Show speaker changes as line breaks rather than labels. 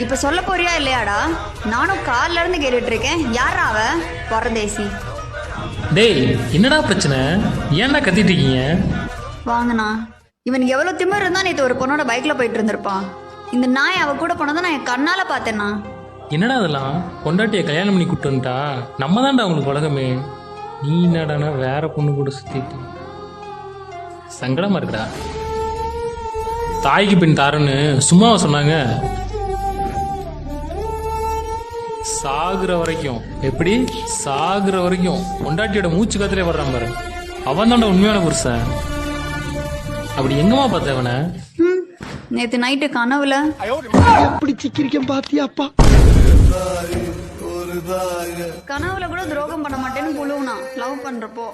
இப்ப சொல்ல போறியா இல்லையாடா? நானும் கால்ல இருந்து கேட்டுட்டு இருக்கேன். யாரா அவ? பரதேசி.
டேய் என்னடா பிரச்சனை? ஏன்டா கத்திட்டு இருக்கீங்க?
வாங்கண்ணா. இவனுக்கு எவ்வளவு திமிர் இருந்தா நேற்று ஒரு பொண்ணோட பைக்ல போயிட்டு இருந்திருப்பான். இந்த நாய் அவ கூட போனதை நான் என் கண்ணால பார்த்தேன்னா.
என்னடா அதெல்லாம்? பொண்டாட்டியை கல்யாணம் பண்ணி கூப்பிட்டு வந்துட்டா நம்ம தான்டா அவங்களுக்கு உலகமே. நீ என்னடானா வேற பொண்ணு கூட சுத்திட்டு சங்கடமா இருக்குடா. தாய்க்கு பின் தாருன்னு சும்மாவா சொன்னாங்க? சாகுற வரைக்கும், எப்படி சாகுற வரைக்கும் பொண்டாட்டியோட மூச்சு காத்திலே வர்றான் பாரு, அவன் தான்டா உண்மையான புருஷன். அப்படி எங்கம்மா பார்த்த அவனை?
நேத்து நைட்டு கனவுல
எப்படி சிக்கிரிக்கம் பாத்தியாப்பா?
கனவுல கூட துரோகம் பண்ண மாட்டேன்னு புழுவுனா லவ் பண்றப்போ.